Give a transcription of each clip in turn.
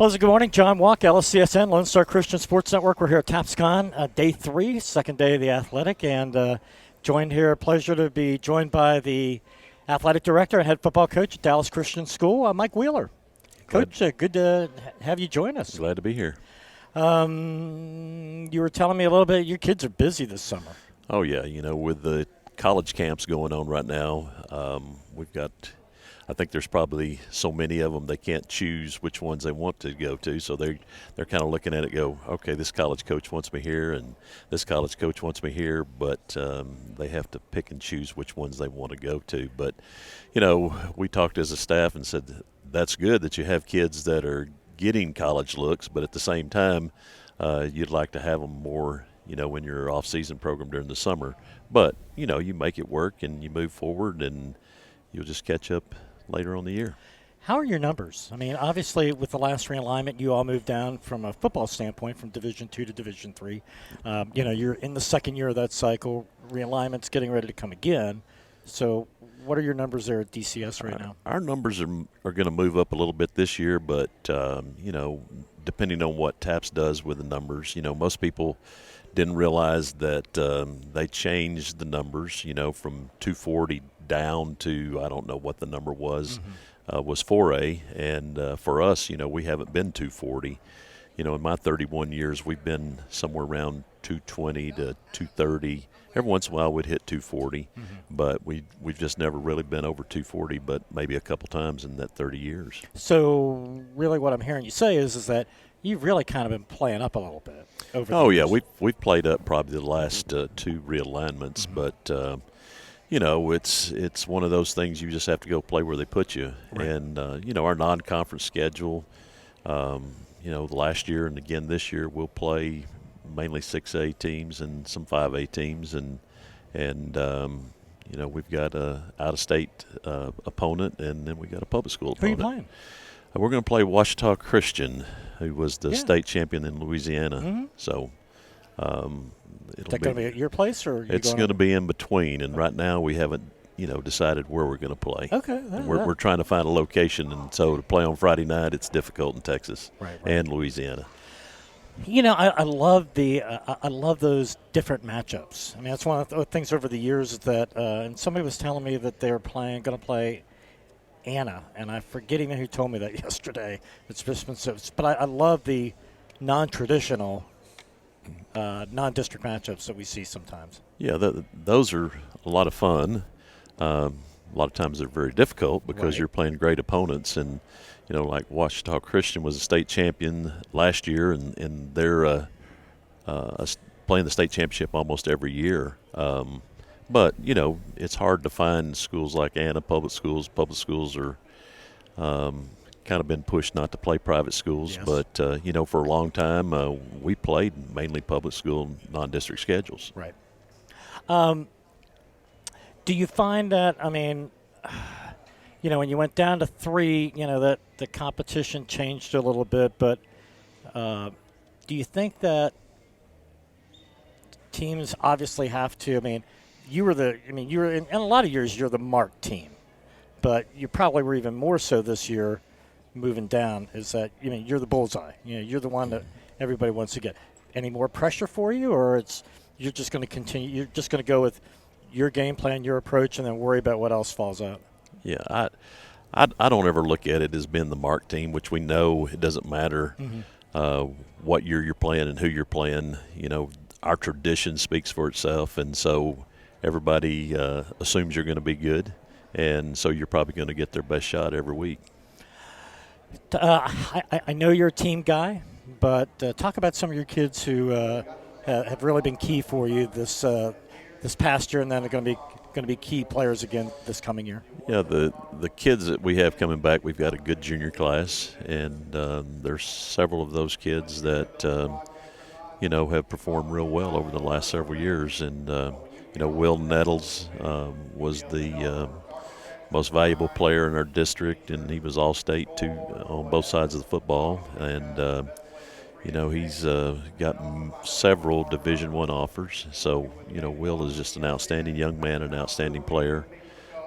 Pleasant good morning. John Walk, LSCSN, Lone Star Christian Sports Network. We're here at TAPSCon, day 3, second day of the Athletic, and joined here, pleasure to be joined by the athletic director and head football coach at Dallas Christian School, Mike Wheeler. Coach, good to have you join us. Glad to be here. You were telling me a little bit, your kids are busy this summer. Oh, yeah. With the college camps going on right now, we've got – I think there's probably so many of them they can't choose which ones they want to go to. So they're kind of looking at it, go, okay, this college coach wants me here, and this college coach wants me here, but they have to pick and choose which ones they want to go to. But, we talked as a staff and said that's good that you have kids that are getting college looks, but at the same time, you'd like to have them more, in your off-season program during the summer. But, you make it work and you move forward, and you'll just catch up later on the year. How are your numbers? I mean, obviously, with the last realignment, you all moved down from a football standpoint from Division II to Division III. You're in the second year of that cycle. Realignment's getting ready to come again. So what are your numbers there at DCS right now? Our numbers are going to move up a little bit this year, but, depending on what TAPS does with the numbers, most people didn't realize that they changed the numbers, from 240 down to, I don't know what the number was, was 4A. And for us, we haven't been 240. In my 31 years, we've been somewhere around 220 to 230. Every once in a while, we'd hit 240, but we've just never really been over 240, but maybe a couple times in that 30 years. So really what I'm hearing you say is that you've really kind of been playing up a little bit over the years. Yeah, we've played up probably the last 2 realignments, but it's one of those things you just have to go play where they put you. Right. And our non-conference schedule, last year and again this year we'll play mainly 6A teams and some 5A teams, and we've got a out-of-state opponent, and then we got a public school opponent. Who are you playing? We're going to play Ouachita Christian, who was the state champion in Louisiana. So Is that going to be at your place, or it's going to be in between? And right now we haven't decided where we're going to play. Okay, we're trying to find a location, and so to play on Friday night, it's difficult in Texas and Louisiana. I love I love those different matchups. I mean, that's one of the things over the years that, and somebody was telling me that they were going to play Anna, and I forget even who told me that yesterday. It's just been but I love the non-traditional, non-district matchups that we see sometimes. Yeah, those are a lot of fun. A lot of times they're very difficult because you're playing great opponents, and like Ouachita Christian was a state champion last year, and they're playing the state championship almost every year. But it's hard to find schools like Anna. Public schools are kind of been pushed not to play private schools. Yes. But for a long time we played mainly public school non-district schedules. Right. Do you find that, I mean, when you went down to 3, that the competition changed a little bit, but do you think that teams obviously have to, you were in a lot of years you're the marked team, but you probably were even more so this year moving down, is that, you're the bullseye. You're the one that everybody wants to get. Any more pressure for you, or you're just going to continue, you're just going to go with your game plan, your approach, and then worry about what else falls out? Yeah, I don't ever look at it as being the mark team, which we know it doesn't matter what year you're playing and who you're playing. Our tradition speaks for itself, and so everybody assumes you're going to be good, and so you're probably going to get their best shot every week. I know you're a team guy, but talk about some of your kids who have really been key for you this past year, and then are going to be key players again this coming year. Yeah, the kids that we have coming back, we've got a good junior class, and there's several of those kids that have performed real well over the last several years. And Will Nettles was the most valuable player in our district, and he was all-state too on both sides of the football. And he's gotten several Division I offers. So, Will is just an outstanding young man, an outstanding player.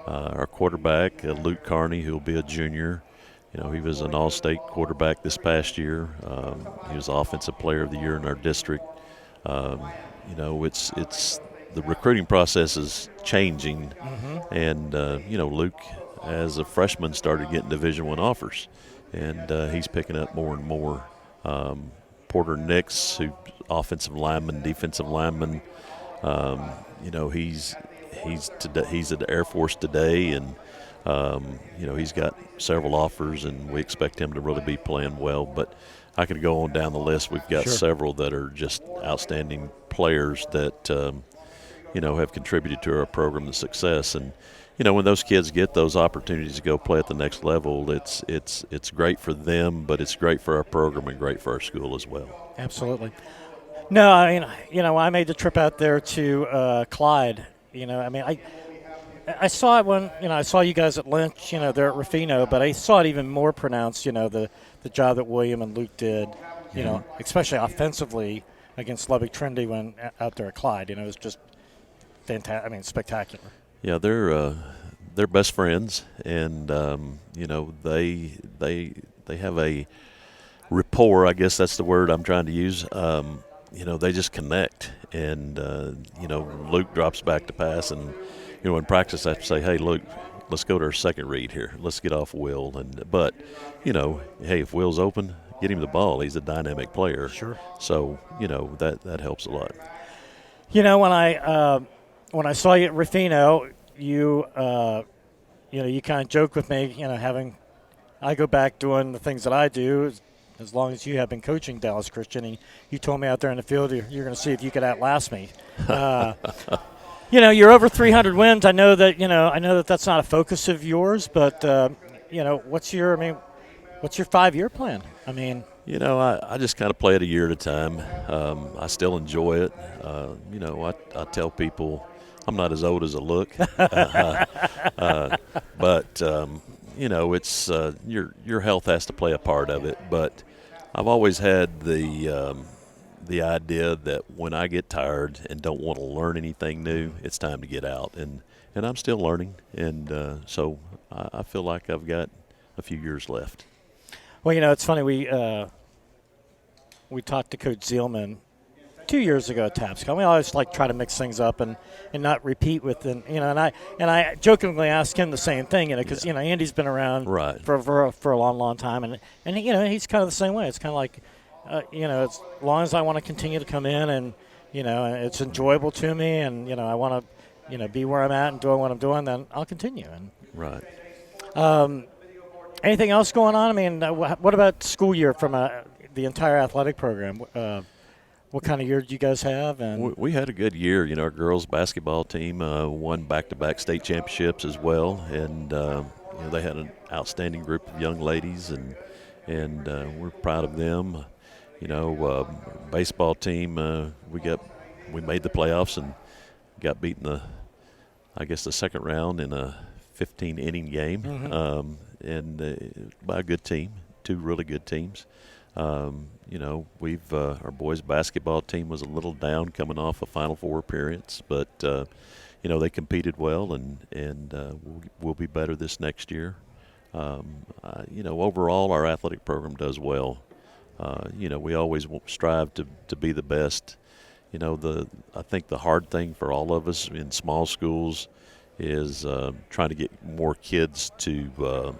Our quarterback, Luke Carney, who'll be a junior, He was an all-state quarterback this past year. He was Offensive Player of the Year in our district. It's the recruiting process is changing, and Luke, as a freshman, started getting Division I offers, and he's picking up more and more. Porter Nix, who offensive lineman, defensive lineman, he's at the Air Force today, and he's got several offers, and we expect him to really be playing well. But I could go on down the list. We've got several that are just outstanding players that have contributed to our program to success. And when those kids get those opportunities to go play at the next level, it's great for them, but it's great for our program and great for our school as well. Absolutely. No, I mean, I made the trip out there to Clyde. I saw it when I saw you guys at Lynch, there at Rufino, but I saw it even more pronounced. The job that William and Luke did, especially offensively against Lubbock Trinity when out there at Clyde. It was just fantastic. I mean, spectacular. Yeah, they're best friends, and they have a rapport. I guess that's the word I'm trying to use. They just connect, and Luke drops back to pass, and in practice I have to say, hey, Luke, let's go to our second read here. Let's get off Will, but hey, if Will's open, get him the ball. He's a dynamic player. Sure. So that helps a lot. When I saw you at Rufino, you kind of joked with me, I go back doing the things that I do as long as you have been coaching Dallas Christian, and you told me out there in the field you're going to see if you could outlast me. You're over 300 wins. I know that that's not a focus of yours, but what's your 5-year plan? I just kind of play it a year at a time. I still enjoy it. I tell people I'm not as old as I look, but it's your health has to play a part of it. But I've always had the idea that when I get tired and don't want to learn anything new, it's time to get out, and I'm still learning, and so I feel like I've got a few years left. Well, it's funny, we talked to Coach Zielman 2 years ago at Tapscott. We always try to mix things up and not repeat with and I jokingly asked him the same thing, because Andy's been around for a long time, and he's kind of the same way. It's kind of like as long as I want to continue to come in and it's enjoyable to me, and I want to be where I'm at and doing what I'm doing, then I'll continue. And anything else going on? What about school year from the entire athletic program? What kind of year did you guys have? And we had a good year. Our girls basketball team won back-to-back state championships as well, and they had an outstanding group of young ladies, and we're proud of them. Baseball team, we made the playoffs and got beaten the second round in a 15-inning game, and by a good team, two really good teams. Our boys basketball team was a little down coming off a Final Four appearance, but they competed well, and we'll be better this next year. Overall our athletic program does well. We always strive to be the best. I think the hard thing for all of us in small schools is trying to get more kids to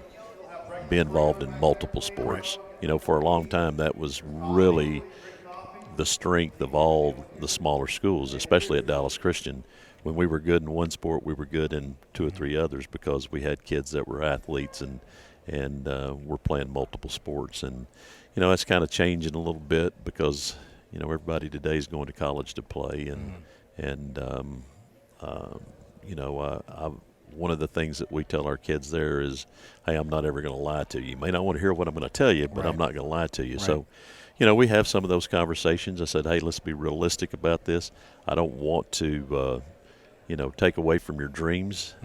be involved in multiple sports. For a long time that was really the strength of all the smaller schools, especially at Dallas Christian. When we were good in one sport, we were good in 2 or 3 others, because we had kids that were athletes and were playing multiple sports. And it's kind of changing a little bit, because everybody today is going to college to play, one of the things that we tell our kids there is, hey, I'm not ever going to lie to you. You may not want to hear what I'm going to tell you, but I'm not going to lie to you. So, we have some of those conversations. I said, hey, let's be realistic about this. I don't want to, take away from your dreams,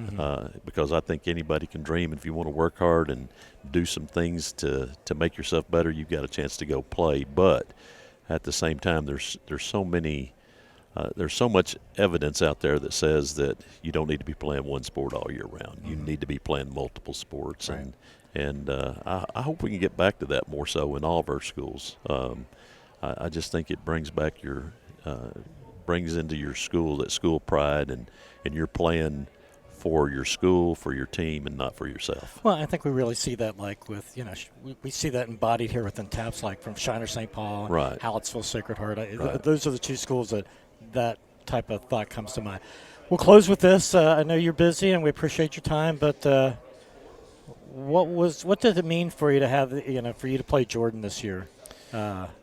because I think anybody can dream. If you want to work hard and do some things to make yourself better, you've got a chance to go play. But at the same time, there's so much evidence out there that says that you don't need to be playing one sport all year round. You need to be playing multiple sports, And I hope we can get back to that more so in all of our schools. I just think it brings back brings into your school that school pride, and you're playing for your school, for your team, and not for yourself. Well, I think we really see that, like with we see that embodied here within TAPS, like from Shiner St. Paul, Right. Hallettsville Sacred Heart. Right. Those are the two schools that type of thought comes to mind. We'll close with this. I know you're busy, and we appreciate your time, but what did it mean for you to have for you to play Jordan this year?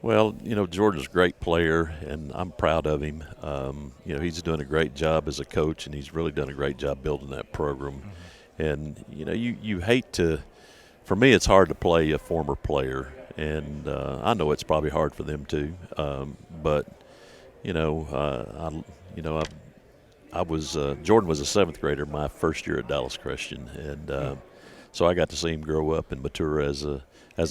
Well, Jordan's a great player, and I'm proud of him. He's doing a great job as a coach, and he's really done a great job building that program. Mm-hmm. And, you hate to – for me, it's hard to play a former player, and I know it's probably hard for them too. But, Jordan was a seventh grader my first year at Dallas Christian, and so I got to see him grow up and mature as a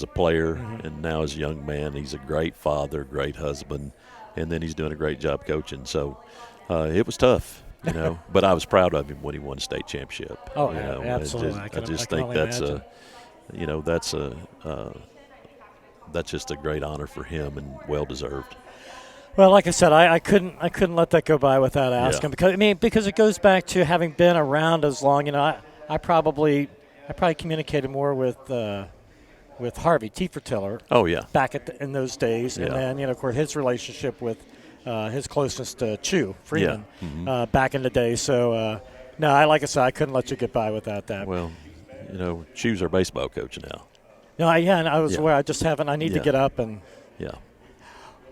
player, mm-hmm. and now as a young man. He's a great father, great husband, and then he's doing a great job coaching. So it was tough, but I was proud of him when he won a state championship. Oh, absolutely. I just think that's that's just a great honor for him and well deserved. Well, like I said, I couldn't let that go by without asking, because it goes back to having been around as long. I probably communicated more with Harvey Tiefertiller. Oh yeah. Back in those days, Yeah. and then of course his relationship with his closest to Chew Freeman, Yeah. Mm-hmm. back in the day. So no, like I said, I couldn't let you get by without that. Well, Chew's our baseball coach now. No, and I was Yeah. aware. I just haven't. I need to Yeah. get up and. Yeah.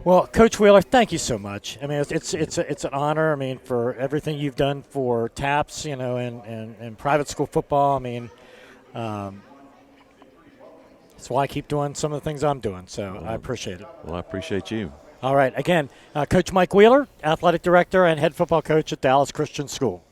Well, Coach Wheeler, thank you so much. I mean, it's an honor. I mean, for everything you've done for TAPS, and private school football. I mean, that's why I keep doing some of the things I'm doing. So I appreciate it. Well, I appreciate you. All right. Again, Coach Mike Wheeler, athletic director and head football coach at Dallas Christian School.